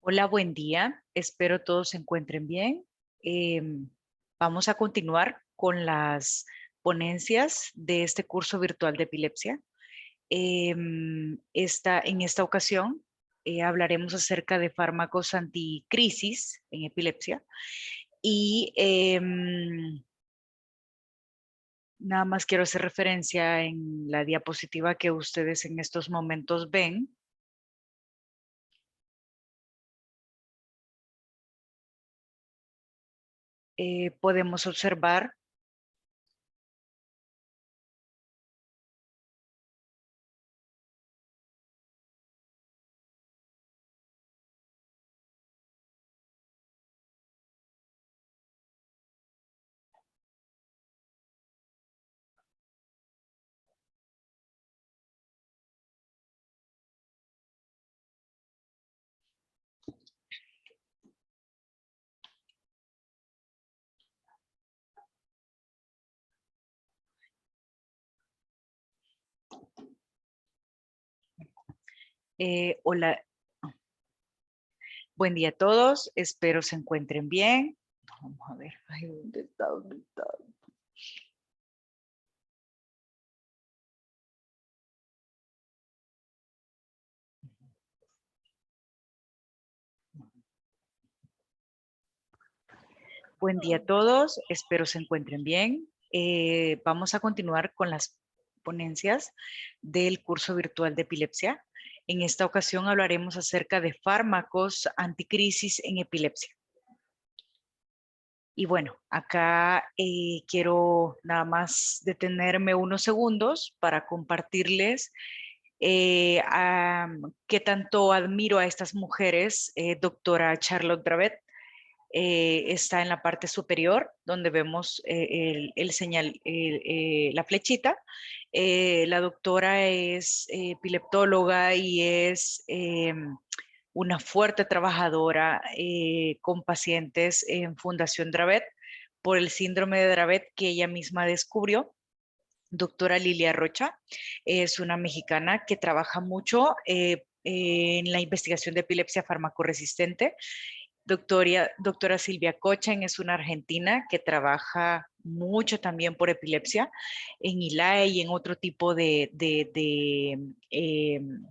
Hola, buen día. Espero todos se encuentren bien. Vamos a continuar con las ponencias de este curso virtual de epilepsia. En esta ocasión hablaremos acerca de fármacos anticrisis en epilepsia y nada más quiero hacer referencia en la diapositiva que ustedes en estos momentos ven. Podemos observar hola. Buen día a todos, espero se encuentren bien. Vamos a ver, ay, ¿dónde está? ¿Dónde está? Buen día a todos, espero se encuentren bien. Vamos a continuar con las ponencias del curso virtual de epilepsia. En esta ocasión hablaremos acerca de fármacos anticrisis en epilepsia. Y bueno, acá quiero nada más detenerme unos segundos para compartirles qué tanto admiro a estas mujeres. Doctora Charlotte Dravet está en la parte superior donde vemos la flechita. La doctora es epileptóloga y es una fuerte trabajadora con pacientes en Fundación Dravet por el síndrome de Dravet que ella misma descubrió. Doctora Lilia Rocha es una mexicana que trabaja mucho en la investigación de epilepsia farmacoresistente. Doctora Silvia Cochen es una argentina que trabaja mucho también por epilepsia en ILAE y en otro tipo de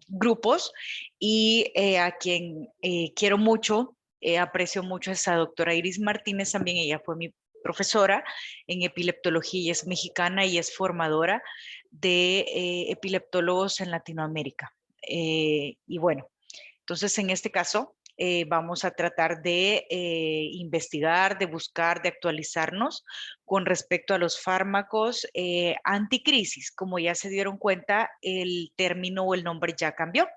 grupos. Y a quien quiero mucho, aprecio mucho es a doctora Iris Martínez, también ella fue mi profesora en epileptología y es mexicana y es formadora de epileptólogos en Latinoamérica. Y bueno, entonces en este caso vamos a tratar de investigar, de buscar, de actualizarnos con respecto a los fármacos anticrisis. Como ya se dieron cuenta, el término o el nombre ya cambió.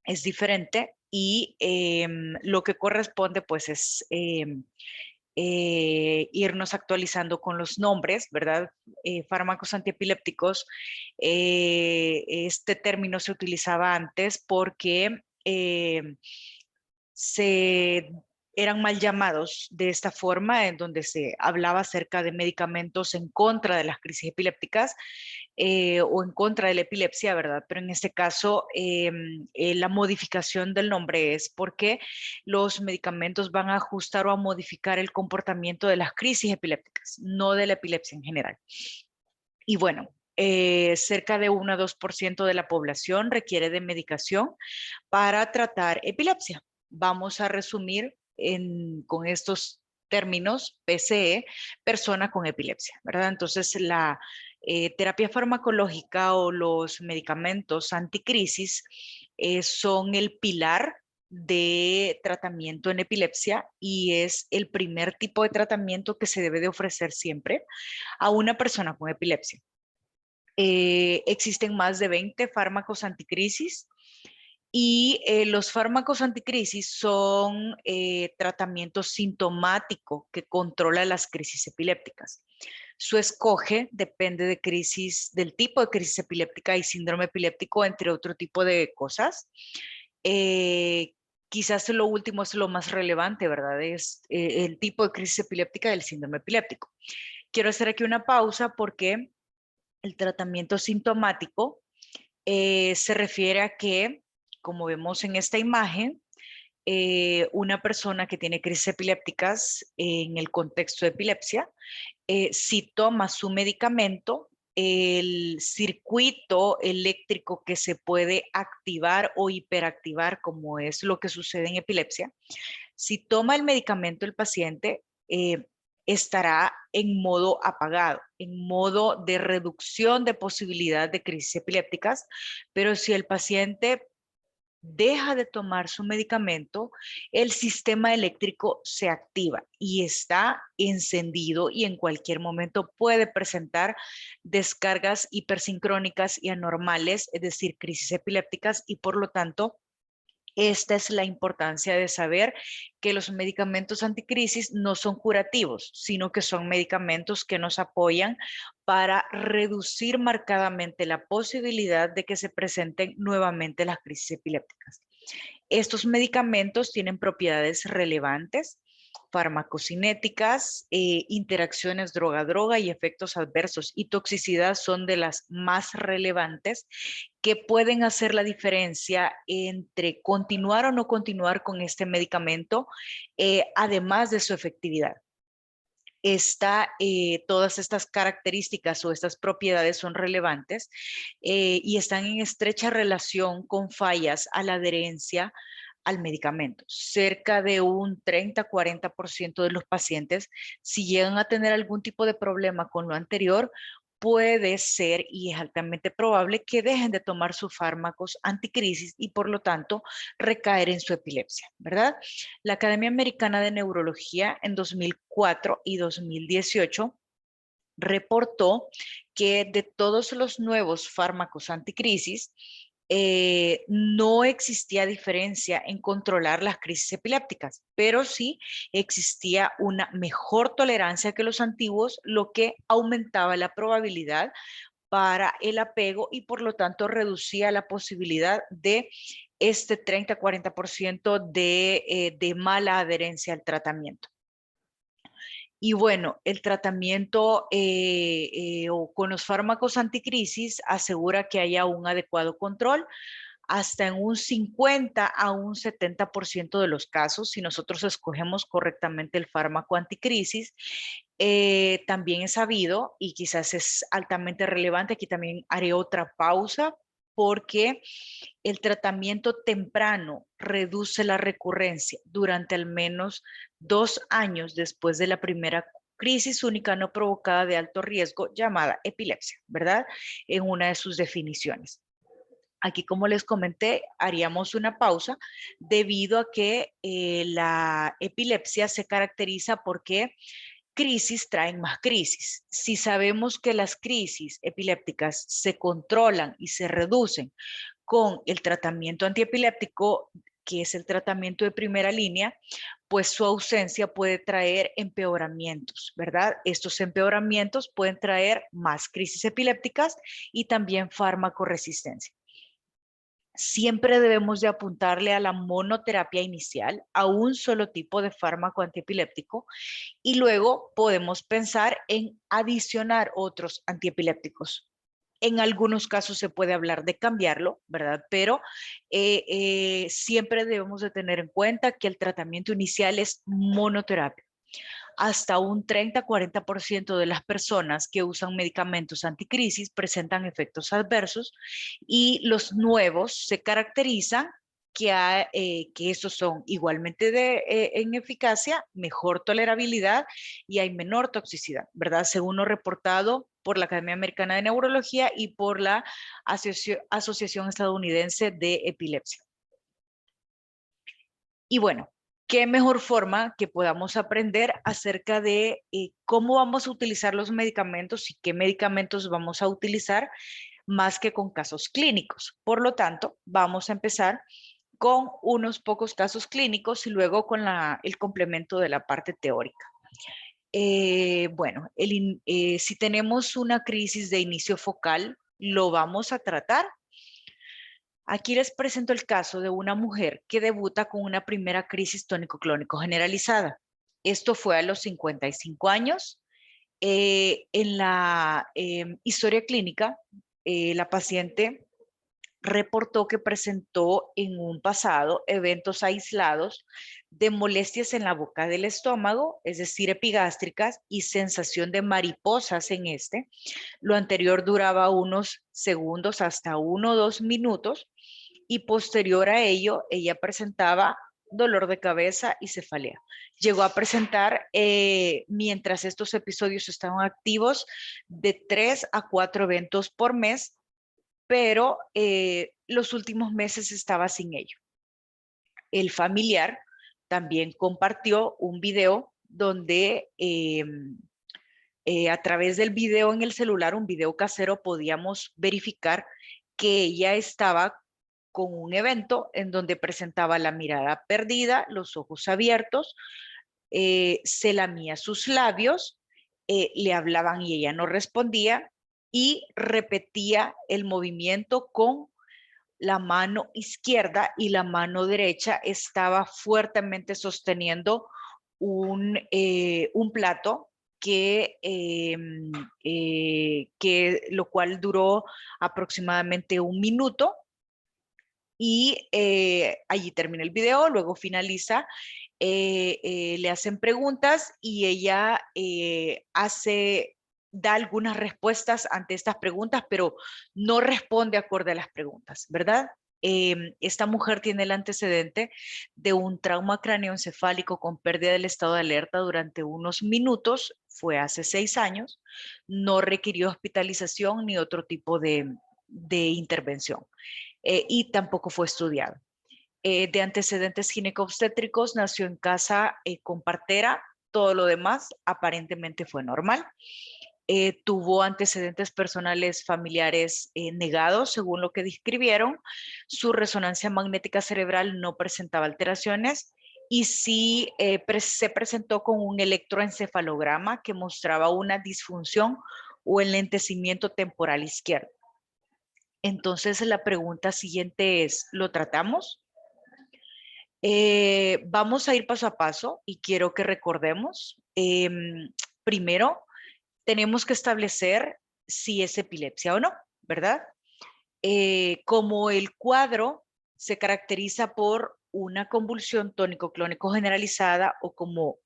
Es diferente y lo que corresponde pues es irnos actualizando con los nombres, ¿verdad? Fármacos antiepilépticos. Este término se utilizaba antes porque se eran mal llamados de esta forma, en donde se hablaba acerca de medicamentos en contra de las crisis epilépticas o en contra de la epilepsia, ¿verdad? Pero en este caso, la modificación del nombre es porque los medicamentos van a ajustar o a modificar el comportamiento de las crisis epilépticas, no de la epilepsia en general. Y bueno, cerca de 1 a 2% de la población requiere de medicación para tratar epilepsia. Vamos a resumir con estos términos PCE, persona con epilepsia, ¿verdad? Entonces, la terapia farmacológica o los medicamentos anticrisis son el pilar de tratamiento en epilepsia y es el primer tipo de tratamiento que se debe de ofrecer siempre a una persona con epilepsia. Existen más de 20 fármacos anticrisis y los fármacos anticrisis son tratamiento sintomático que controla las crisis epilépticas. Su escoge depende de crisis, del tipo de crisis epiléptica y síndrome epiléptico, entre otro tipo de cosas. Eh, Quizás lo último es lo más relevante, ¿verdad? Es el tipo de crisis epiléptica y el síndrome epiléptico. Quiero hacer aquí una pausa porque el tratamiento sintomático se refiere a que, como vemos en esta imagen, una persona que tiene crisis epilépticas en el contexto de epilepsia, si toma su medicamento, el circuito eléctrico que se puede activar o hiperactivar, como es lo que sucede en epilepsia, si toma el medicamento el paciente, estará en modo apagado, en modo de reducción de posibilidad de crisis epilépticas, pero si el paciente deja de tomar su medicamento, el sistema eléctrico se activa y está encendido y en cualquier momento puede presentar descargas hipersincrónicas y anormales, es decir, crisis epilépticas, y por lo tanto, esta es la importancia de saber que los medicamentos anticrisis no son curativos, sino que son medicamentos que nos apoyan para reducir marcadamente la posibilidad de que se presenten nuevamente las crisis epilépticas. Estos medicamentos tienen propiedades relevantes, farmacocinéticas, interacciones droga-droga y efectos adversos y toxicidad son de las más relevantes que pueden hacer la diferencia entre continuar o no continuar con este medicamento, además de su efectividad. Todas estas características o estas propiedades son relevantes y están en estrecha relación con fallas a la adherencia al medicamento. Cerca de un 30-40% de los pacientes, si llegan a tener algún tipo de problema con lo anterior, puede ser y es altamente probable que dejen de tomar sus fármacos anticrisis y por lo tanto recaer en su epilepsia, ¿verdad? La Academia Americana de Neurología en 2004 y 2018 reportó que de todos los nuevos fármacos anticrisis, no existía diferencia en controlar las crisis epilépticas, pero sí existía una mejor tolerancia que los antiguos, lo que aumentaba la probabilidad para el apego y por lo tanto reducía la posibilidad de este 30-40% de mala adherencia al tratamiento. Y bueno, el tratamiento o con los fármacos anticrisis asegura que haya un adecuado control hasta en un 50 a un 70% de los casos, si nosotros escogemos correctamente el fármaco anticrisis. También es sabido, y quizás es altamente relevante, aquí también haré otra pausa, porque el tratamiento temprano reduce la recurrencia durante al menos 2 años después de la primera crisis única no provocada de alto riesgo llamada epilepsia, ¿verdad? En una de sus definiciones. Aquí, como les comenté, haríamos una pausa debido a que la epilepsia se caracteriza porque crisis traen más crisis. Si sabemos que las crisis epilépticas se controlan y se reducen con el tratamiento antiepiléptico, que es el tratamiento de primera línea, pues su ausencia puede traer empeoramientos, ¿verdad? Estos empeoramientos pueden traer más crisis epilépticas y también farmacoresistencia. Siempre debemos de apuntarle a la monoterapia inicial, a un solo tipo de fármaco antiepiléptico, y luego podemos pensar en adicionar otros antiepilépticos. En algunos casos se puede hablar de cambiarlo, ¿verdad? Pero siempre debemos de tener en cuenta que el tratamiento inicial es monoterapia. Hasta un 30-40% de las personas que usan medicamentos anticrisis presentan efectos adversos y los nuevos se caracterizan que estos son igualmente en eficacia, mejor tolerabilidad y hay menor toxicidad, ¿verdad? Según lo reportado por la Academia Americana de Neurología y por la Asociación Estadounidense de Epilepsia. Y bueno, qué mejor forma que podamos aprender acerca de cómo vamos a utilizar los medicamentos y qué medicamentos vamos a utilizar más que con casos clínicos. Por lo tanto, vamos a empezar con unos pocos casos clínicos y luego con el complemento de la parte teórica. Bueno, si tenemos una crisis de inicio focal, lo vamos a tratar. Aquí les presento el caso de una mujer que debuta con una primera crisis tónico-clónico generalizada. Esto fue a los 55 años. En la historia clínica, la paciente reportó que presentó en un pasado eventos aislados de molestias en la boca del estómago, es decir, epigástricas, y sensación de mariposas en este. Lo anterior duraba unos segundos hasta 1 o 2 minutos y posterior a ello ella presentaba dolor de cabeza y cefalea. Llegó a presentar, mientras estos episodios estaban activos, de 3 a 4 eventos por mes, pero los últimos meses estaba sin ello. El familiar también compartió un video donde a través del video en el celular, un video casero, podíamos verificar que ella estaba con un evento en donde presentaba la mirada perdida, los ojos abiertos, se lamía sus labios, le hablaban y ella no respondía y repetía el movimiento con la mano izquierda y la mano derecha estaba fuertemente sosteniendo un plato que lo cual duró aproximadamente 1 minuto y allí termina el video, luego finaliza, le hacen preguntas y ella da algunas respuestas ante estas preguntas, pero no responde acorde a las preguntas, ¿verdad? Esta mujer tiene el antecedente de un trauma cráneoencefálico con pérdida del estado de alerta durante unos minutos, fue hace 6 años, no requirió hospitalización ni otro tipo de intervención y tampoco fue estudiado. De antecedentes ginecobstétricos, nació en casa con partera, todo lo demás aparentemente fue normal. Tuvo antecedentes personales familiares negados, según lo que describieron. Su resonancia magnética cerebral no presentaba alteraciones y sí se presentó con un electroencefalograma que mostraba una disfunción o enlentecimiento temporal izquierdo. Entonces la pregunta siguiente es, ¿lo tratamos? Vamos a ir paso a paso y quiero que recordemos, primero, tenemos que establecer si es epilepsia o no, ¿verdad? Como el cuadro se caracteriza por una convulsión tónico-clónico generalizada o como,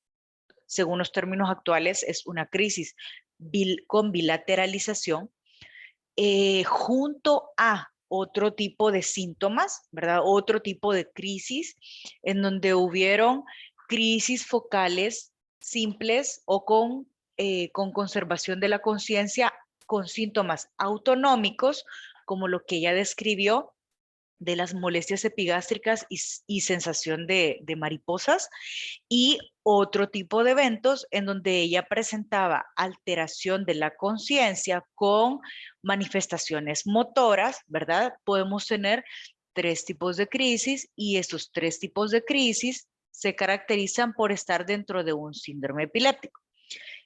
según los términos actuales, es una crisis con bilateralización, junto a otro tipo de síntomas, ¿verdad? Otro tipo de crisis en donde hubieron crisis focales simples o con conservación de la conciencia, con síntomas autonómicos, como lo que ella describió de las molestias epigástricas y sensación de mariposas, y otro tipo de eventos en donde ella presentaba alteración de la conciencia con manifestaciones motoras, ¿verdad? Podemos tener 3 tipos de crisis y estos 3 tipos de crisis se caracterizan por estar dentro de un síndrome epiléptico.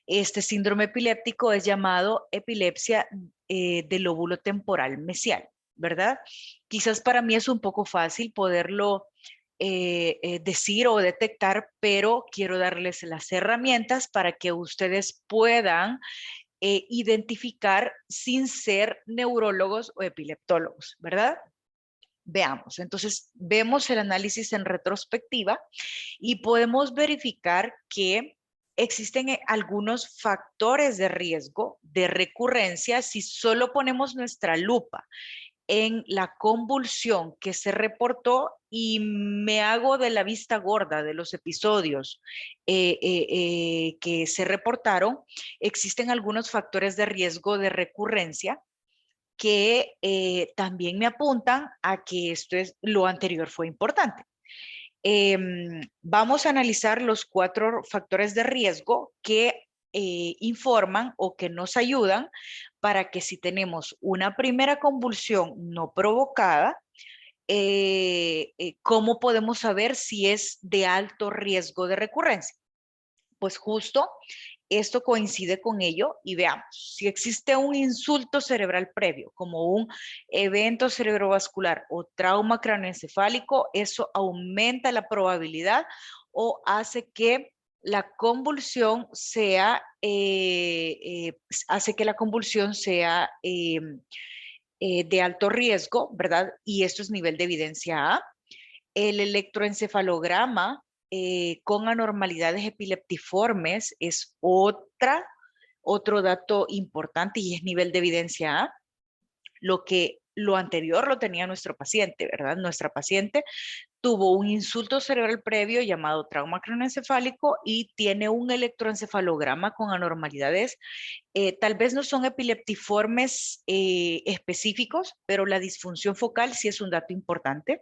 Este síndrome epiléptico es llamado epilepsia del lóbulo temporal mesial, ¿verdad? Quizás para mí es un poco fácil poderlo decir o detectar, pero quiero darles las herramientas para que ustedes puedan identificar sin ser neurólogos o epileptólogos, ¿verdad? Veamos, entonces vemos el análisis en retrospectiva y podemos verificar que existen algunos factores de riesgo de recurrencia si solo ponemos nuestra lupa en la convulsión que se reportó y me hago de la vista gorda de los episodios que se reportaron. Existen algunos factores de riesgo de recurrencia que también me apuntan a que lo anterior fue importante. Vamos a analizar los 4 factores de riesgo que informan o que nos ayudan para que si tenemos una primera convulsión no provocada, ¿cómo podemos saber si es de alto riesgo de recurrencia? Pues justo esto coincide con ello y veamos, si existe un insulto cerebral previo, como un evento cerebrovascular o trauma craneoencefálico, eso aumenta la probabilidad o hace que la convulsión sea, de alto riesgo, ¿verdad? Y esto es nivel de evidencia A. El electroencefalograma con anormalidades epileptiformes es otro dato importante y es nivel de evidencia A. Lo anterior lo tenía nuestro paciente, ¿verdad? Nuestra paciente tuvo un insulto cerebral previo llamado trauma craneoencefálico y tiene un electroencefalograma con anormalidades. Tal vez no son epileptiformes específicos, pero la disfunción focal sí es un dato importante.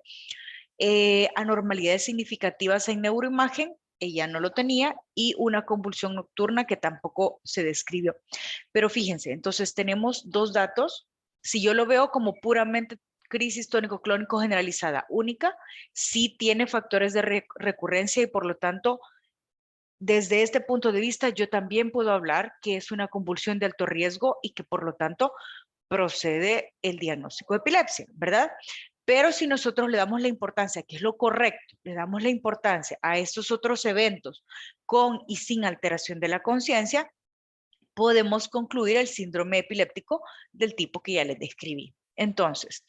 Anormalidades significativas en neuroimagen, ella no lo tenía, y una convulsión nocturna que tampoco se describió. Pero fíjense, entonces tenemos dos datos. Si yo lo veo como puramente crisis tónico-clónico generalizada única, sí tiene factores de recurrencia y por lo tanto, desde este punto de vista, yo también puedo hablar que es una convulsión de alto riesgo y que por lo tanto procede el diagnóstico de epilepsia, ¿verdad? Pero si nosotros le damos la importancia, que es lo correcto, le damos la importancia a estos otros eventos con y sin alteración de la conciencia, podemos concluir el síndrome epiléptico del tipo que ya les describí. Entonces,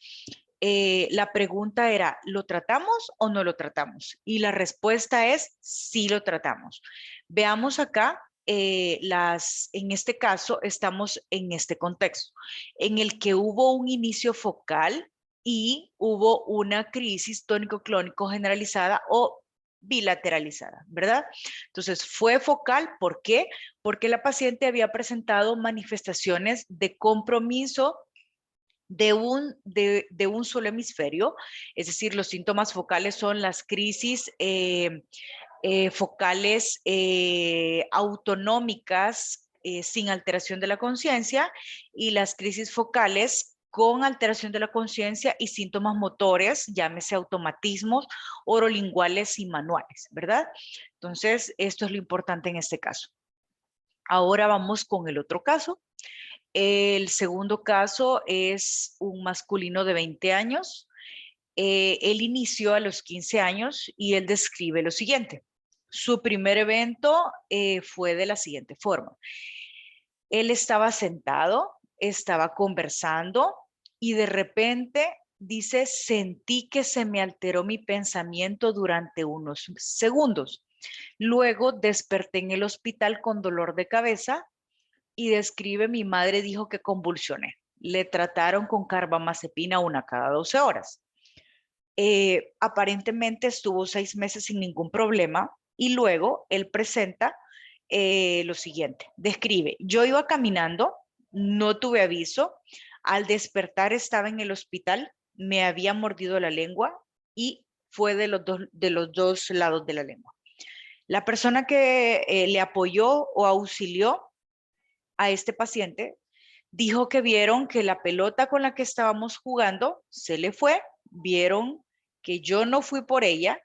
la pregunta era, ¿lo tratamos o no lo tratamos? Y la respuesta es, sí lo tratamos. Veamos acá, en este caso estamos en este contexto, en el que hubo un inicio focal y hubo una crisis tónico-clónico generalizada o bilateralizada, ¿verdad? Entonces fue focal, ¿por qué? Porque la paciente había presentado manifestaciones de compromiso de un solo hemisferio, es decir, los síntomas focales son las crisis focales autonómicas sin alteración de la conciencia y las crisis focales con alteración de la conciencia y síntomas motores, llámese automatismos orolinguales y manuales, ¿verdad? Entonces, esto es lo importante en este caso. Ahora vamos con el otro caso. El segundo caso es un masculino de 20 años. Él inició a los 15 años y él describe lo siguiente. Su primer evento fue de la siguiente forma. Él estaba sentado, estaba conversando y de repente dice, sentí que se me alteró mi pensamiento durante unos segundos. Luego desperté en el hospital con dolor de cabeza y describe, mi madre dijo que convulsioné. Le trataron con carbamazepina una cada 12 horas. Aparentemente estuvo 6 meses sin ningún problema y luego él presenta lo siguiente. Describe, yo iba caminando, no tuve aviso, al despertar estaba en el hospital, me había mordido la lengua y fue de los dos lados de la lengua. La persona que le apoyó o auxilió a este paciente dijo que vieron que la pelota con la que estábamos jugando se le fue, vieron que yo no fui por ella,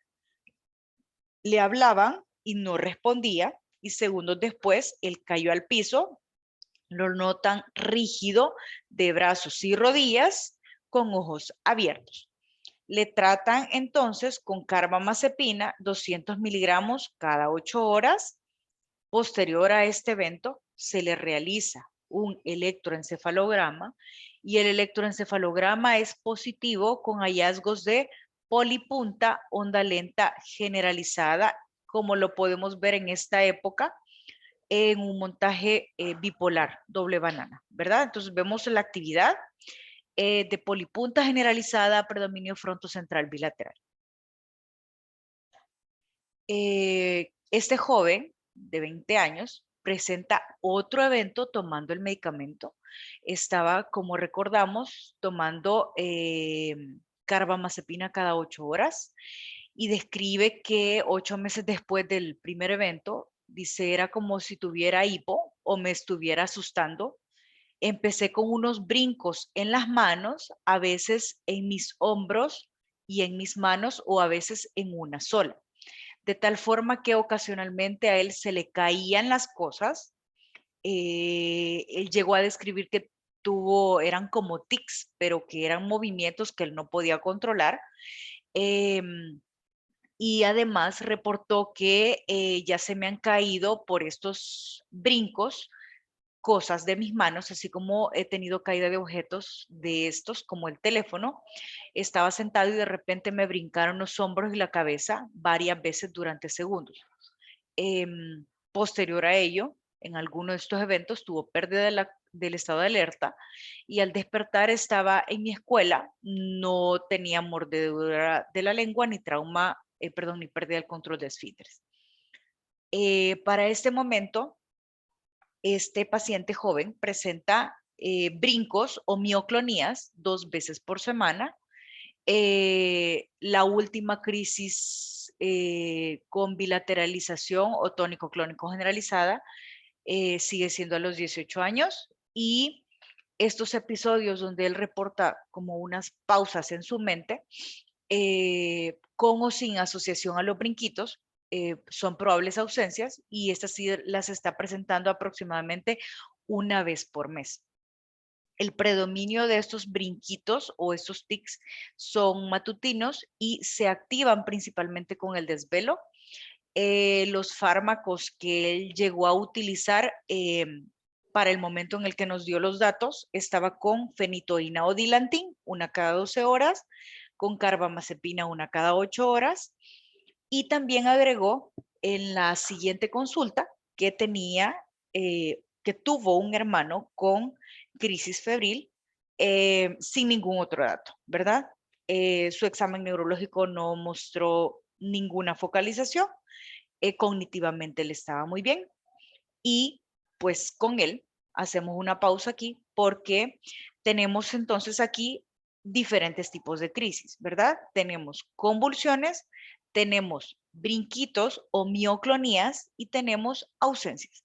le hablaban y no respondía y segundos después él cayó al piso, lo notan rígido de brazos y rodillas con ojos abiertos. Le tratan entonces con carbamazepina 200 miligramos cada 8 horas. Posterior a este evento, se le realiza un electroencefalograma y el electroencefalograma es positivo con hallazgos de polipunta, onda lenta generalizada, como lo podemos ver en esta época en un montaje bipolar, doble banana, ¿verdad? Entonces vemos la actividad de polipunta generalizada, predominio frontocentral bilateral. Este joven de 20 años presenta otro evento tomando el medicamento. Estaba, como recordamos, tomando carbamazepina cada 8 horas y describe que 8 meses después del primer evento, dice, era como si tuviera hipo o me estuviera asustando. Empecé con unos brincos en las manos, a veces en mis hombros y en mis manos o a veces en una sola, de tal forma que ocasionalmente a él se le caían las cosas. Él llegó a describir que eran como tics, pero que eran movimientos que él no podía controlar. Y además reportó que ya se me han caído por estos brincos cosas de mis manos, así como he tenido caída de objetos de estos, como el teléfono. Estaba sentado y de repente me brincaron los hombros y la cabeza varias veces durante segundos. Posterior a ello, en alguno de estos eventos tuvo pérdida del estado de alerta y al despertar estaba en mi escuela, no tenía mordedura de la lengua ni trauma, ni pérdida del control de esfínteres. Para este momento, este paciente joven presenta brincos o mioclonías 2 veces por semana. La última crisis con bilateralización o tónico-clónico generalizada sigue siendo a los 18 años y estos episodios donde él reporta como unas pausas en su mente, con o sin asociación a los brinquitos, son probables ausencias y estas sí las está presentando aproximadamente una vez por mes. El predominio de estos brinquitos o estos tics son matutinos y se activan principalmente con el desvelo. Los fármacos que él llegó a utilizar para el momento en el que nos dio los datos estaba con fenitoína o dilantin, una cada 12 horas, con carbamazepina, una cada 8 horas, y también agregó en la siguiente consulta que que tuvo un hermano con crisis febril sin ningún otro dato, ¿verdad? Su examen neurológico no mostró ninguna focalización, cognitivamente él estaba muy bien y pues con él hacemos una pausa aquí porque tenemos entonces aquí diferentes tipos de crisis, ¿verdad? Tenemos convulsiones, tenemos brinquitos o mioclonías y tenemos ausencias.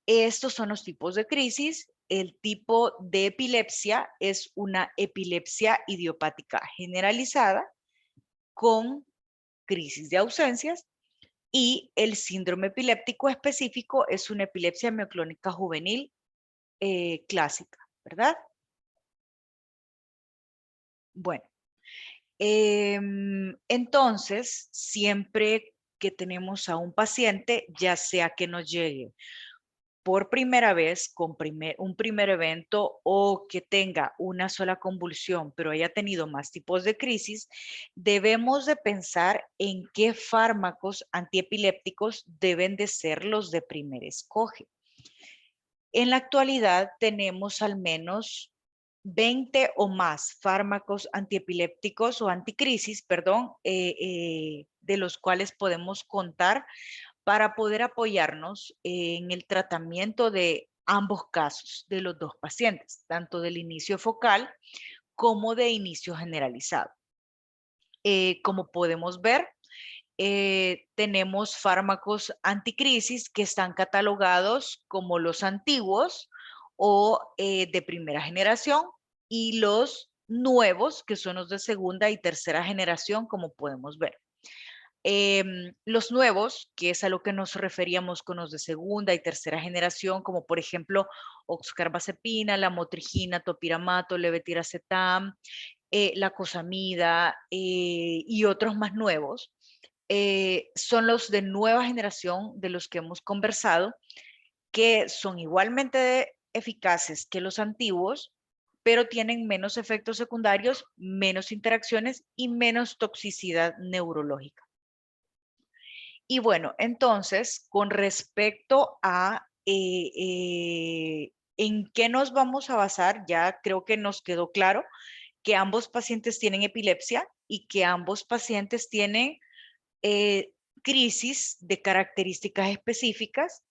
Estos son los tipos de crisis. El tipo de epilepsia es una epilepsia idiopática generalizada con crisis de ausencias y el síndrome epiléptico específico es una epilepsia mioclónica juvenil clásica, ¿verdad? Bueno, entonces, siempre que tenemos a un paciente, ya sea que nos llegue por primera vez con un primer evento o que tenga una sola convulsión, pero haya tenido más tipos de crisis, debemos de pensar en qué fármacos antiepilépticos deben de ser los de primer escoge. En la actualidad tenemos al menos 20 o más fármacos antiepilépticos o anticrisis, perdón, de los cuales podemos contar para poder apoyarnos en el tratamiento de ambos casos, de los dos pacientes, tanto del inicio focal como de inicio generalizado. Como podemos ver, tenemos fármacos anticrisis que están catalogados como los antiguos o de primera generación y los nuevos, que son los de segunda y tercera generación, como podemos ver. Los nuevos, que es a lo que nos referíamos con los de segunda y tercera generación, como por ejemplo oxcarbazepina, la motrigina, topiramato, levetiracetam, la cosamida y otros más nuevos, son los de nueva generación de los que hemos conversado, que son igualmente eficaces que los antiguos, pero tienen menos efectos secundarios, menos interacciones y menos toxicidad neurológica. Y bueno, entonces, con respecto a en qué nos vamos a basar, ya creo que nos quedó claro que ambos pacientes tienen epilepsia y que ambos pacientes tienen eh, crisis de características específicas,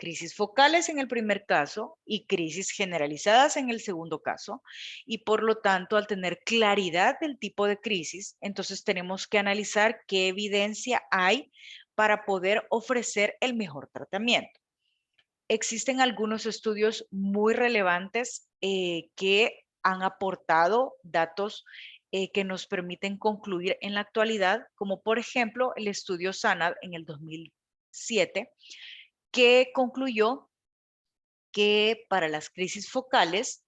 crisis focales en el primer caso y crisis generalizadas en el segundo caso. Y por lo tanto, al tener claridad del tipo de crisis, entonces tenemos que analizar qué evidencia hay para poder ofrecer el mejor tratamiento. Existen algunos estudios muy relevantes que han aportado datos que nos permiten concluir en la actualidad, como por ejemplo el estudio SANAD en el 2007, que concluyó que para las crisis focales,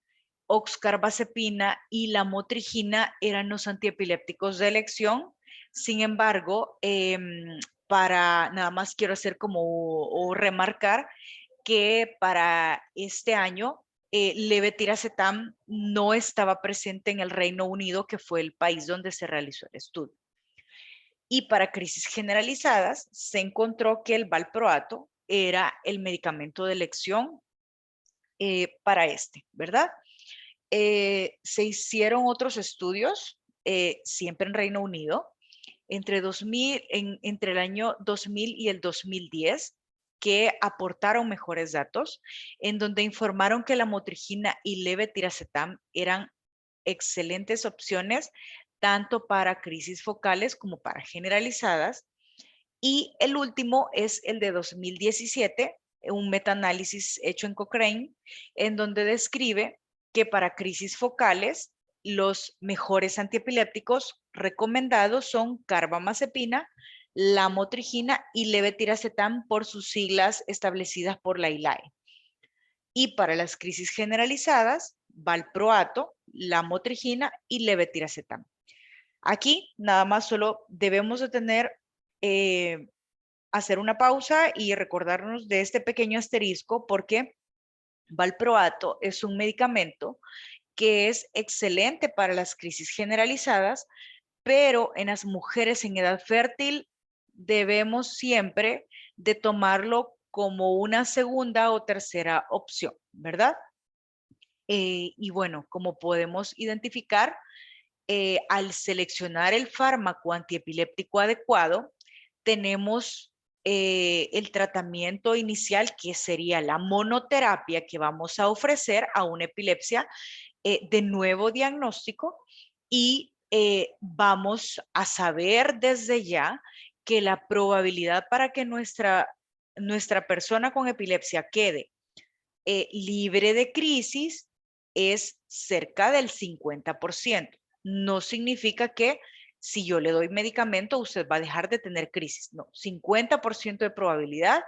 oxcarbazepina y la motrigina eran los antiepilépticos de elección. Sin embargo, para nada más quiero hacer como o remarcar que para este año levetiracetam no estaba presente en el Reino Unido, que fue el país donde se realizó el estudio. Y para crisis generalizadas se encontró que el valproato era el medicamento de elección para ¿verdad? Se hicieron otros estudios, siempre en Reino Unido, entre el año 2000 y el 2010, que aportaron mejores datos, en donde informaron que la motrigina y levetiracetam eran excelentes opciones tanto para crisis focales como para generalizadas. Y el último es el de 2017, un metaanálisis hecho en Cochrane, en donde describe que para crisis focales los mejores antiepilépticos recomendados son carbamazepina, lamotrigina y levetiracetam por sus siglas establecidas por la ILAE. Y para las crisis generalizadas, valproato, lamotrigina y levetiracetam. Aquí nada más solo debemos de tener, hacer una pausa y recordarnos de este pequeño asterisco porque valproato es un medicamento que es excelente para las crisis generalizadas, pero en las mujeres en edad fértil debemos siempre de tomarlo como una segunda o tercera opción, ¿verdad? Y bueno, como podemos identificar, al seleccionar el fármaco antiepiléptico adecuado, tenemos el tratamiento inicial que sería la monoterapia que vamos a ofrecer a una epilepsia de nuevo diagnóstico y vamos a saber desde ya que la probabilidad para que nuestra persona con epilepsia quede libre de crisis es cerca del 50%. No significa que si yo le doy medicamento, usted va a dejar de tener crisis. No, 50% de probabilidad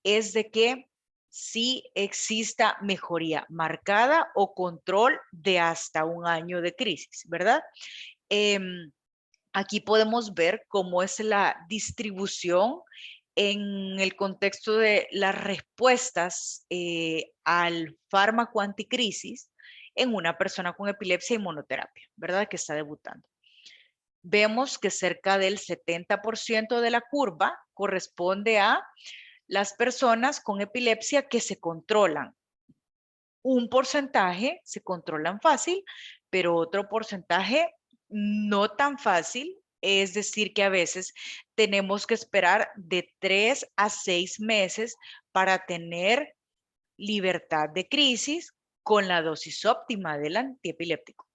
es de que sí exista mejoría marcada o control de hasta un año de crisis, ¿verdad? Aquí podemos ver cómo es la distribución en el contexto de las respuestas al fármaco anticrisis en una persona con epilepsia y monoterapia, ¿verdad? Que está debutando. Vemos que cerca del 70% de la curva corresponde a las personas con epilepsia que se controlan. Un porcentaje se controlan fácil, pero otro porcentaje no tan fácil. Es decir, que a veces tenemos que esperar de 3 a 6 meses para tener libertad de crisis con la dosis óptima del antiepiléptico.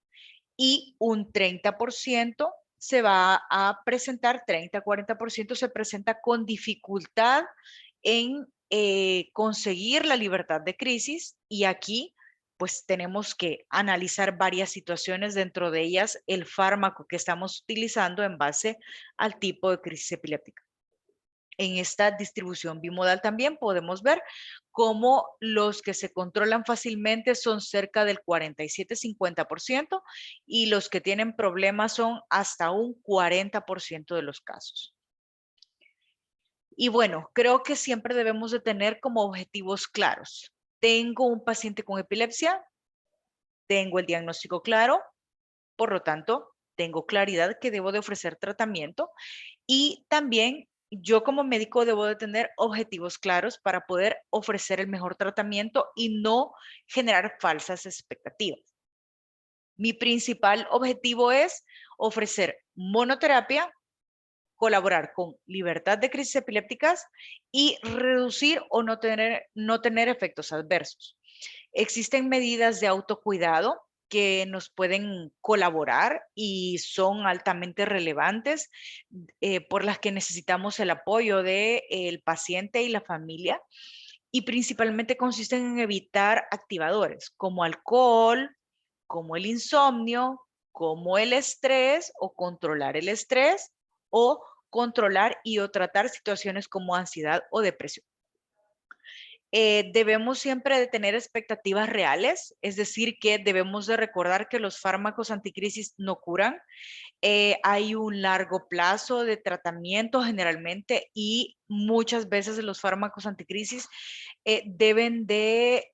Y un 30% se va a presentar, 30-40% se presenta con dificultad en conseguir la libertad de crisis, y aquí pues tenemos que analizar varias situaciones, dentro de ellas el fármaco que estamos utilizando en base al tipo de crisis epiléptica. En esta distribución bimodal también podemos ver cómo los que se controlan fácilmente son cerca del 47-50% y los que tienen problemas son hasta un 40% de los casos. Y bueno, creo que siempre debemos de tener como objetivos claros. Tengo un paciente con epilepsia, tengo el diagnóstico claro, por lo tanto, tengo claridad que debo de ofrecer tratamiento, y también yo como médico debo de tener objetivos claros para poder ofrecer el mejor tratamiento y no generar falsas expectativas. Mi principal objetivo es ofrecer monoterapia, colaborar con libertad de crisis epilépticas y reducir o no tener efectos adversos. Existen medidas de autocuidado que nos pueden colaborar y son altamente relevantes, por las que necesitamos el apoyo del paciente y la familia, y principalmente consisten en evitar activadores como alcohol, como el insomnio, como el estrés o controlar el estrés, o controlar y o tratar situaciones como ansiedad o depresión. Debemos siempre de tener expectativas reales, es decir, que debemos de recordar que los fármacos anticrisis no curan, Hay un largo plazo de tratamiento generalmente y muchas veces los fármacos anticrisis deben de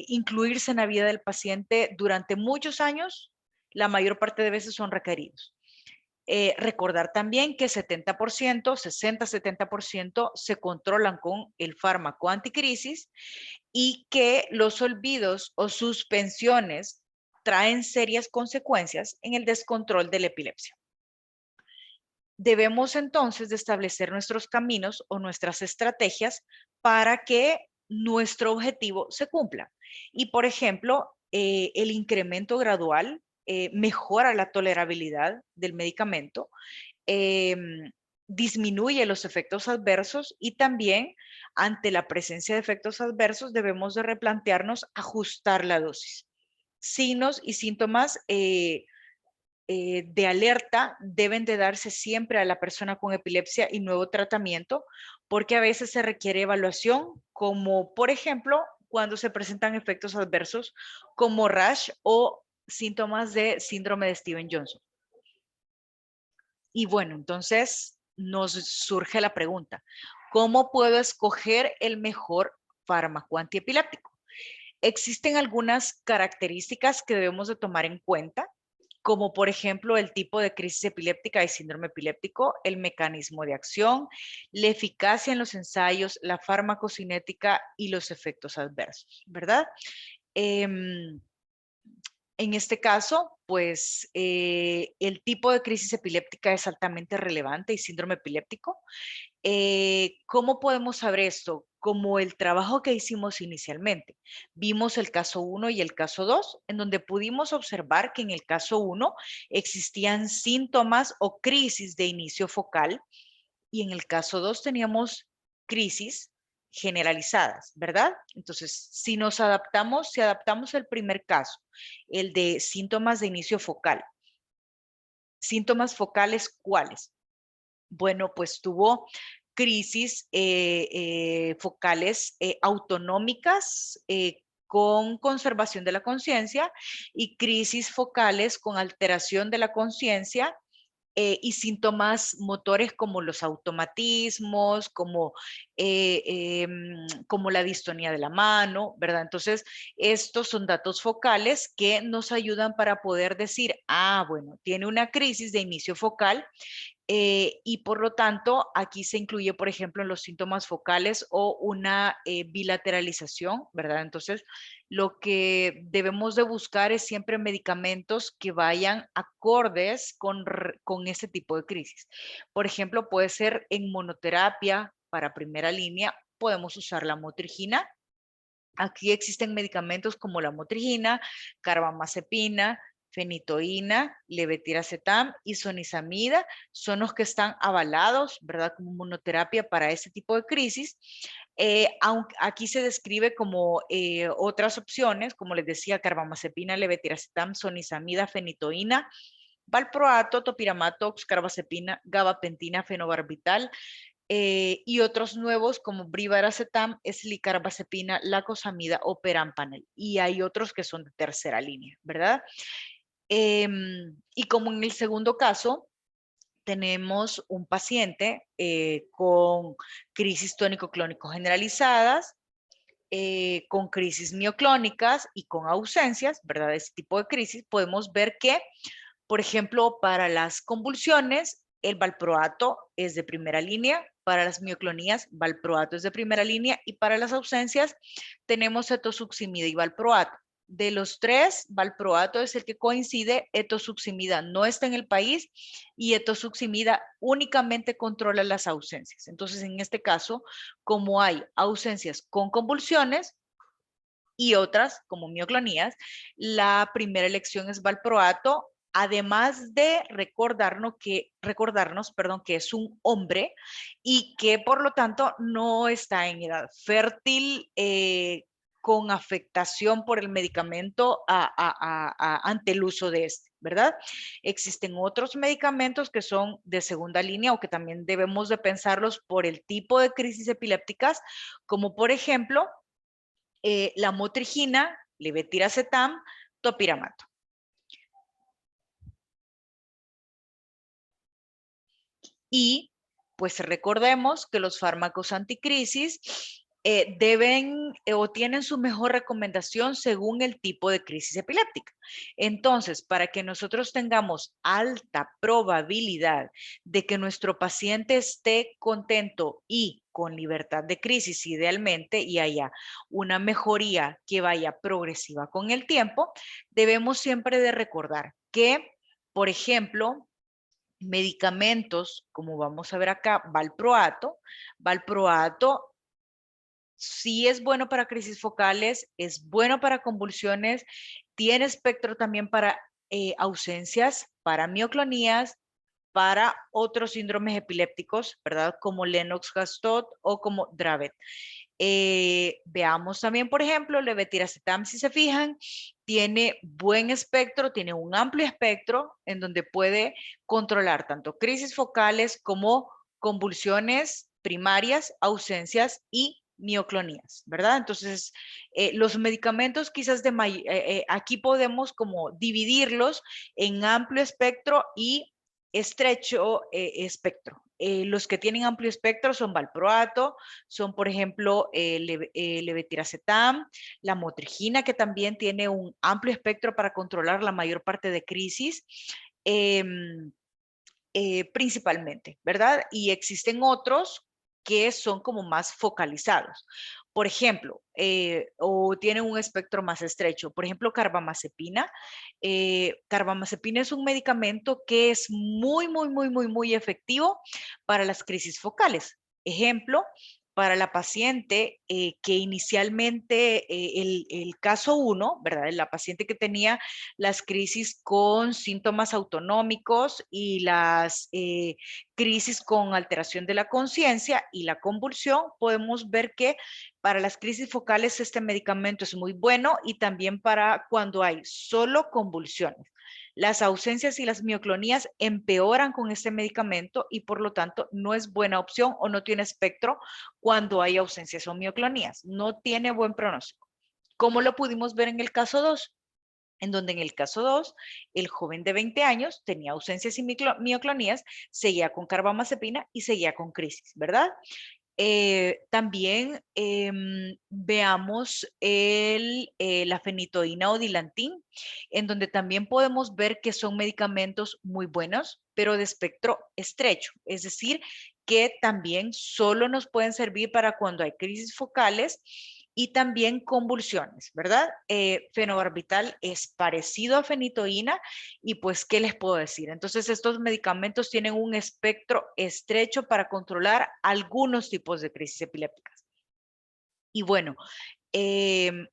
incluirse en la vida del paciente durante muchos años. La mayor parte de veces son requeridos. Recordar también que 70%, 60-70% se controlan con el fármaco anticrisis y que los olvidos o suspensiones traen serias consecuencias en el descontrol de la epilepsia. Debemos entonces de establecer nuestros caminos o nuestras estrategias para que nuestro objetivo se cumpla. Y por ejemplo, el incremento gradual mejora la tolerabilidad del medicamento, disminuye los efectos adversos y también ante la presencia de efectos adversos debemos de replantearnos ajustar la dosis. Signos y síntomas de alerta deben de darse siempre a la persona con epilepsia y nuevo tratamiento, porque a veces se requiere evaluación, como por ejemplo cuando se presentan efectos adversos como rash o síntomas de síndrome de Stevens-Johnson. Y bueno, entonces nos surge la pregunta, ¿cómo puedo escoger el mejor fármaco antiepiléptico? Existen algunas características que debemos de tomar en cuenta, como por ejemplo el tipo de crisis epiléptica y síndrome epiléptico, el mecanismo de acción, la eficacia en los ensayos, la farmacocinética y los efectos adversos, ¿verdad? En este caso, pues el tipo de crisis epiléptica es altamente relevante y síndrome epiléptico. ¿Cómo podemos saber esto? Como el trabajo que hicimos inicialmente. Vimos el caso 1 y el caso 2, en donde pudimos observar que en el caso 1 existían síntomas o crisis de inicio focal y en el caso 2 teníamos crisis generalizadas, ¿verdad? Entonces, si nos adaptamos, si adaptamos el primer caso, el de síntomas de inicio focal. ¿Síntomas focales cuáles? Bueno, pues tuvo crisis focales autonómicas con conservación de la conciencia y crisis focales con alteración de la conciencia y síntomas motores como los automatismos, como la distonía de la mano, ¿verdad? Entonces, estos son datos focales que nos ayudan para poder decir, ah, bueno, tiene una crisis de inicio focal y por lo tanto, aquí se incluye, por ejemplo, en los síntomas focales o una bilateralización, ¿verdad? Entonces, lo que debemos de buscar es siempre medicamentos que vayan acordes con este tipo de crisis. Por ejemplo, puede ser en monoterapia para primera línea, podemos usar la motrigina. Aquí existen medicamentos como la motrigina, carbamazepina, fenitoína, levetiracetam y sonizamida, son los que están avalados, ¿verdad? Como monoterapia para este tipo de crisis. Aunque aquí se describe como otras opciones, como les decía, carbamazepina, levetiracetam, sonizamida, fenitoína, valproato, topiramato, carbazepina, gabapentina, fenobarbital, y otros nuevos como brivaracetam, eslicarbazepina, lacosamida o perampanel. Y hay otros que son de tercera línea, ¿verdad? Y como en el segundo caso, tenemos un paciente con crisis tónico-clónico generalizadas, con crisis mioclónicas y con ausencias, ¿verdad? Ese tipo de crisis, podemos ver que, por ejemplo, para las convulsiones, el valproato es de primera línea, para las mioclonías, valproato es de primera línea y para las ausencias tenemos etosuximida y valproato. De los tres, valproato es el que coincide, etosuximida no está en el país y etosuximida únicamente controla las ausencias. Entonces, en este caso, como hay ausencias con convulsiones, y otras como mioclonías, la primera elección es valproato, además de recordarnos, que es un hombre y que por lo tanto no está en edad fértil con afectación por el medicamento ante el uso de este, ¿verdad? Existen otros medicamentos que son de segunda línea o que también debemos de pensarlos por el tipo de crisis epilépticas, como por ejemplo la motrigina, levetiracetam, topiramato. Y pues recordemos que los fármacos anticrisis deben o tienen su mejor recomendación según el tipo de crisis epiléptica. Entonces, para que nosotros tengamos alta probabilidad de que nuestro paciente esté contento y con libertad de crisis idealmente y haya una mejoría que vaya progresiva con el tiempo, debemos siempre de recordar que, por ejemplo, medicamentos, como vamos a ver acá, valproato sí es bueno para crisis focales, es bueno para convulsiones, tiene espectro también para ausencias, para mioclonías, para otros síndromes epilépticos, ¿verdad? Como Lennox-Gastaut o como Dravet. Veamos también, por ejemplo, levetiracetam, si se fijan, tiene buen espectro, tiene un amplio espectro en donde puede controlar tanto crisis focales como convulsiones primarias, ausencias y mioclonías, ¿verdad? Entonces, los medicamentos quizás aquí podemos como dividirlos en amplio espectro y estrecho espectro. Los que tienen amplio espectro son valproato, son por ejemplo levetiracetam, la motrigina que también tiene un amplio espectro para controlar la mayor parte de crisis. Eh, Principalmente, ¿verdad? Y existen otros que son como más focalizados. Por ejemplo, o tienen un espectro más estrecho. Por ejemplo, carbamazepina. Carbamazepina es un medicamento que es muy efectivo para las crisis focales. Ejemplo, para la paciente que inicialmente, el caso 1, ¿verdad? La paciente que tenía las crisis con síntomas autonómicos y las crisis con alteración de la conciencia y la convulsión, podemos ver que para las crisis focales este medicamento es muy bueno y también para cuando hay solo convulsiones. Las ausencias y las mioclonías empeoran con este medicamento y por lo tanto no es buena opción o no tiene espectro cuando hay ausencias o mioclonías. No tiene buen pronóstico. ¿Cómo lo pudimos ver en el caso 2? En donde en el caso 2, el joven de 20 años tenía ausencias y mioclonías, seguía con carbamazepina y seguía con crisis, ¿verdad? También veamos la fenitoína o dilantin, en donde también podemos ver que son medicamentos muy buenos, pero de espectro estrecho, es decir, que también solo nos pueden servir para cuando hay crisis focales y también convulsiones, ¿verdad? Fenobarbital es parecido a fenitoína y pues, ¿qué les puedo decir? Entonces, estos medicamentos tienen un espectro estrecho para controlar algunos tipos de crisis epilépticas. Y bueno,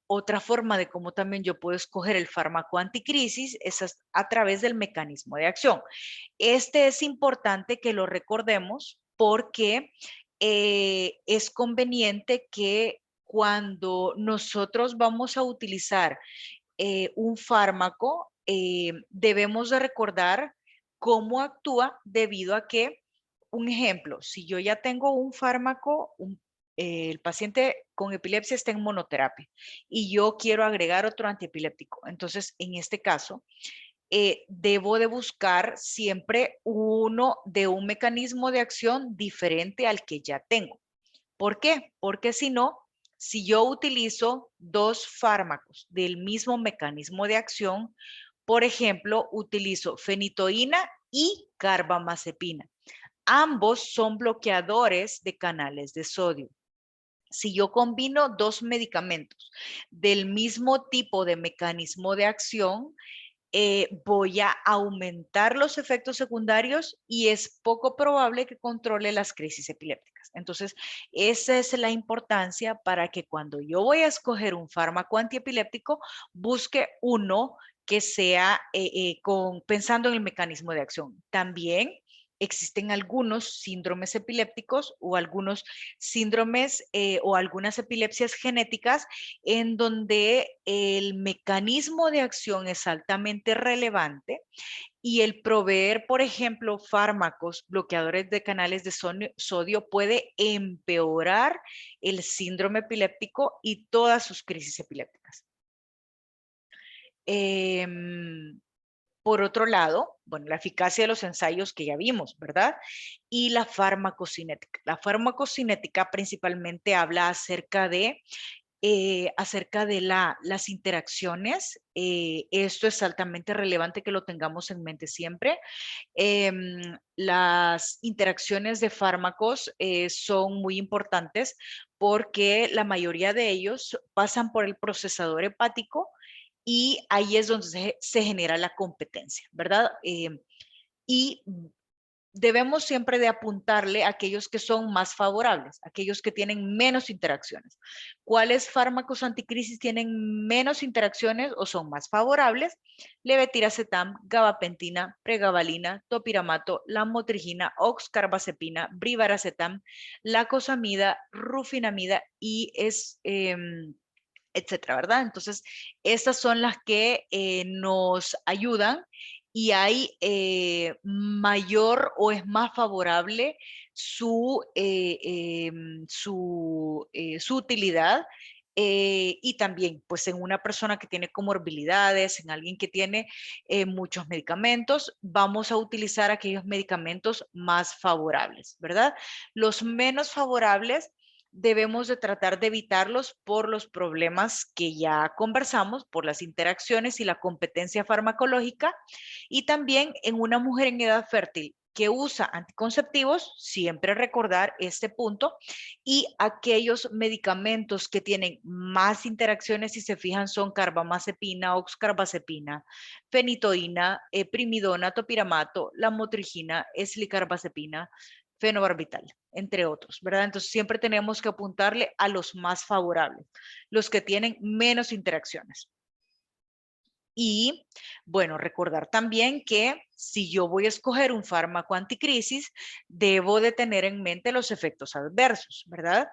otra forma de cómo también yo puedo escoger el fármaco anticrisis es a través del mecanismo de acción. Este es importante que lo recordemos porque es conveniente que cuando nosotros vamos a utilizar un fármaco, debemos de recordar cómo actúa debido a que, un ejemplo, si yo ya tengo un fármaco, el paciente con epilepsia está en monoterapia y yo quiero agregar otro antiepiléptico. Entonces, en este caso, debo de buscar siempre uno de un mecanismo de acción diferente al que ya tengo. ¿Por qué? Porque si no, si yo utilizo dos fármacos del mismo mecanismo de acción, por ejemplo, utilizo fenitoína y carbamazepina. Ambos son bloqueadores de canales de sodio. Si yo combino dos medicamentos del mismo tipo de mecanismo de acción, voy a aumentar los efectos secundarios y es poco probable que controle las crisis epilépticas. Entonces, esa es la importancia para que cuando yo voy a escoger un fármaco antiepiléptico, busque uno que sea pensando en el mecanismo de acción. También existen algunos síndromes epilépticos o algunos síndromes o algunas epilepsias genéticas en donde el mecanismo de acción es altamente relevante y el proveer, por ejemplo, fármacos bloqueadores de canales de sodio puede empeorar el síndrome epiléptico y todas sus crisis epilépticas. Por otro lado, bueno, la eficacia de los ensayos que ya vimos, ¿verdad? Y la farmacocinética. La farmacocinética principalmente habla acerca de las interacciones. Esto es altamente relevante que lo tengamos en mente siempre. Las interacciones de fármacos son muy importantes porque la mayoría de ellos pasan por el procesador hepático y ahí es donde se genera la competencia, ¿verdad? Y debemos siempre de apuntarle a aquellos que son más favorables, aquellos que tienen menos interacciones. ¿Cuáles fármacos anticrisis tienen menos interacciones o son más favorables? Levetiracetam, gabapentina, pregabalina, topiramato, lamotrigina, oxcarbazepina, brivaracetam, lacosamida, rufinamida y etcétera, ¿verdad? Entonces, estas son las que nos ayudan y hay mayor o es más favorable su utilidad. Y también, pues en una persona que tiene comorbilidades, en alguien que tiene muchos medicamentos, vamos a utilizar aquellos medicamentos más favorables, ¿verdad? Los menos favorables debemos de tratar de evitarlos por los problemas que ya conversamos, por las interacciones y la competencia farmacológica, y también en una mujer en edad fértil que usa anticonceptivos, siempre recordar este punto, y aquellos medicamentos que tienen más interacciones, si se fijan, son carbamazepina, oxcarbazepina, fenitoína, primidona, topiramato, lamotrigina, eslicarbazepina, fenobarbital, entre otros, ¿verdad? Entonces siempre tenemos que apuntarle a los más favorables, los que tienen menos interacciones. Y bueno, recordar también que si yo voy a escoger un fármaco anticrisis, debo de tener en mente los efectos adversos, ¿verdad?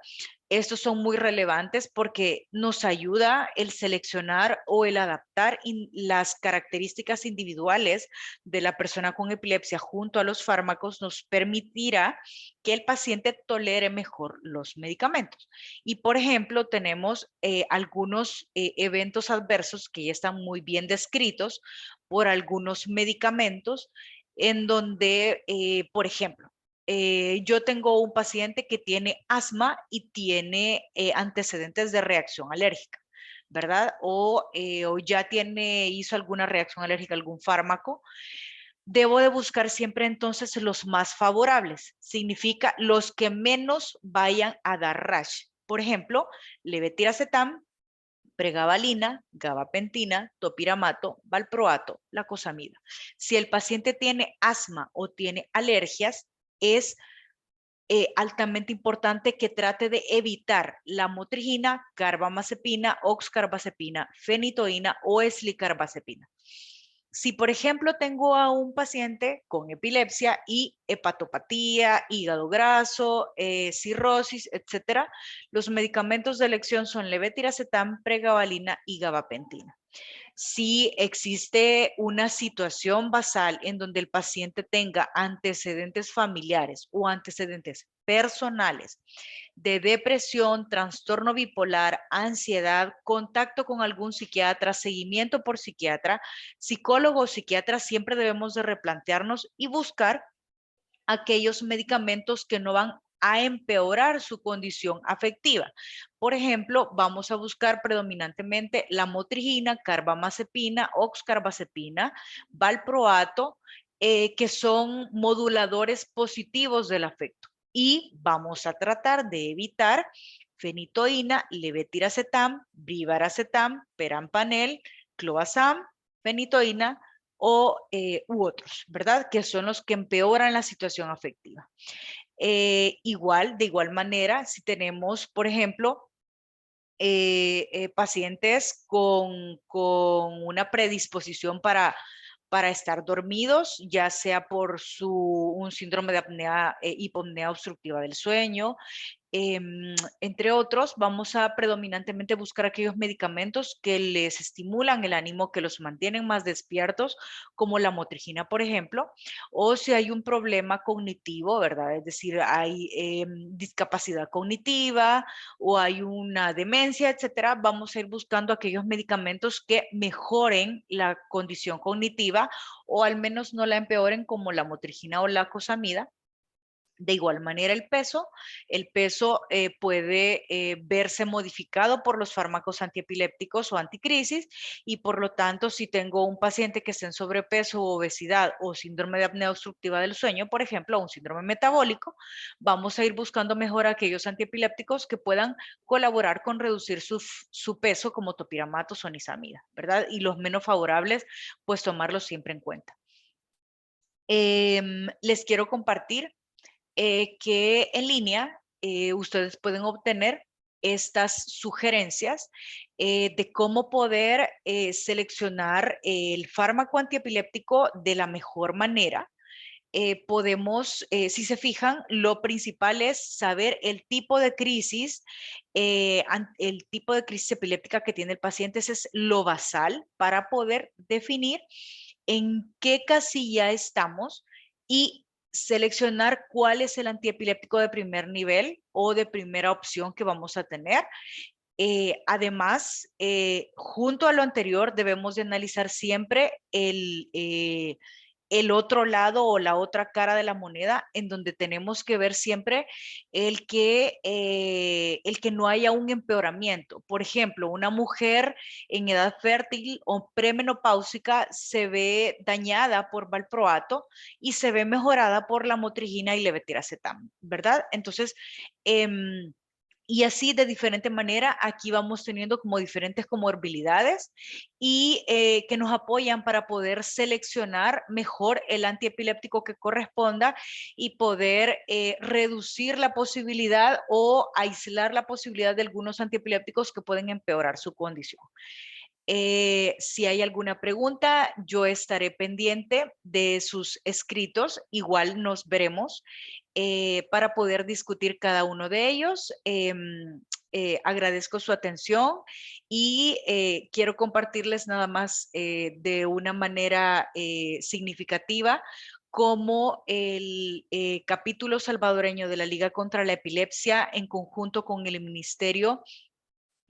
Estos son muy relevantes porque nos ayuda el seleccionar o el adaptar las características individuales de la persona con epilepsia junto a los fármacos, nos permitirá que el paciente tolere mejor los medicamentos. Y por ejemplo, tenemos algunos eventos adversos que ya están muy bien descritos por algunos medicamentos en donde, por ejemplo, yo tengo un paciente que tiene asma y tiene antecedentes de reacción alérgica, ¿verdad? O ya hizo alguna reacción alérgica a algún fármaco. Debo de buscar siempre entonces los más favorables. Significa los que menos vayan a dar rash. Por ejemplo, levetiracetam, pregabalina, gabapentina, topiramato, valproato, lacosamida. Si el paciente tiene asma o tiene alergias, es altamente importante que trate de evitar la motrigina, carbamazepina, oxcarbazepina, fenitoína o eslicarbazepina. Si, por ejemplo, tengo a un paciente con epilepsia y hepatopatía, hígado graso, cirrosis, etcétera, los medicamentos de elección son levetiracetam, pregabalina y gabapentina. Si existe una situación basal en donde el paciente tenga antecedentes familiares o antecedentes personales de depresión, trastorno bipolar, ansiedad, contacto con algún psiquiatra, seguimiento por psiquiatra, psicólogo o psiquiatra, siempre debemos de replantearnos y buscar aquellos medicamentos que no van a empeorar su condición afectiva. Por ejemplo, vamos a buscar predominantemente la motrigina, carbamazepina, oxcarbazepina, valproato, que son moduladores positivos del afecto. Y vamos a tratar de evitar fenitoína, levetiracetam, brivaracetam, perampanel, cloazam, fenitoína, u otros, ¿verdad? Que son los que empeoran la situación afectiva. De igual manera, si tenemos, por ejemplo, pacientes con una predisposición para estar dormidos, ya sea por un síndrome de apnea, hipopnea obstructiva del sueño, Entre otros, vamos a predominantemente buscar aquellos medicamentos que les estimulan el ánimo, que los mantienen más despiertos, como la motrigina, por ejemplo, o si hay un problema cognitivo, ¿verdad? Es decir, hay discapacidad cognitiva o hay una demencia, etcétera, vamos a ir buscando aquellos medicamentos que mejoren la condición cognitiva o al menos no la empeoren, como la motrigina o la cosamida. De igual manera, el peso puede verse modificado por los fármacos antiepilépticos o anticrisis, y por lo tanto, si tengo un paciente que esté en sobrepeso, obesidad o síndrome de apnea obstructiva del sueño, por ejemplo, o un síndrome metabólico, vamos a ir buscando mejor aquellos antiepilépticos que puedan colaborar con reducir su peso, como topiramatos o nisamida, ¿verdad? Y los menos favorables, pues tomarlos siempre en cuenta. Les quiero compartir que en línea ustedes pueden obtener estas sugerencias de cómo poder seleccionar el fármaco antiepiléptico de la mejor manera. Podemos, si se fijan, lo principal es saber el tipo de crisis, el tipo de crisis epiléptica que tiene el paciente. Ese es lo basal para poder definir en qué casilla estamos y seleccionar cuál es el antiepiléptico de primer nivel o de primera opción que vamos a tener. Además, junto a lo anterior, debemos de analizar siempre el otro lado o la otra cara de la moneda, en donde tenemos que ver siempre el que no haya un empeoramiento. Por ejemplo, una mujer en edad fértil o premenopáusica se ve dañada por valproato y se ve mejorada por la motrigina y levetiracetam, ¿verdad? Entonces, y así de diferente manera, aquí vamos teniendo como diferentes comorbilidades y que nos apoyan para poder seleccionar mejor el antiepiléptico que corresponda y poder reducir la posibilidad o aislar la posibilidad de algunos antiepilépticos que pueden empeorar su condición. Si hay alguna pregunta, yo estaré pendiente de sus escritos. Igual nos veremos para poder discutir cada uno de ellos. Agradezco su atención y quiero compartirles nada más de una manera significativa como el capítulo salvadoreño de la Liga contra la Epilepsia, en conjunto con el Ministerio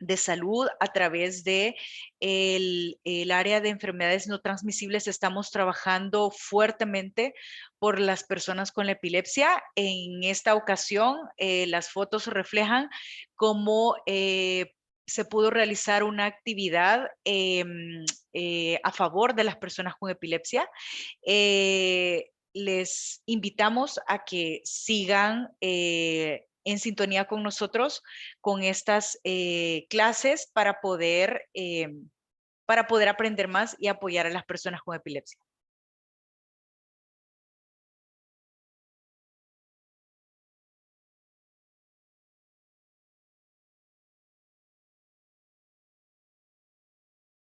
de Salud, a través de el área de enfermedades no transmisibles, estamos trabajando fuertemente por las personas con la epilepsia. En esta ocasión, las fotos reflejan cómo se pudo realizar una actividad a favor de las personas con epilepsia. Les invitamos a que sigan en sintonía con nosotros con estas clases para poder aprender más y apoyar a las personas con epilepsia.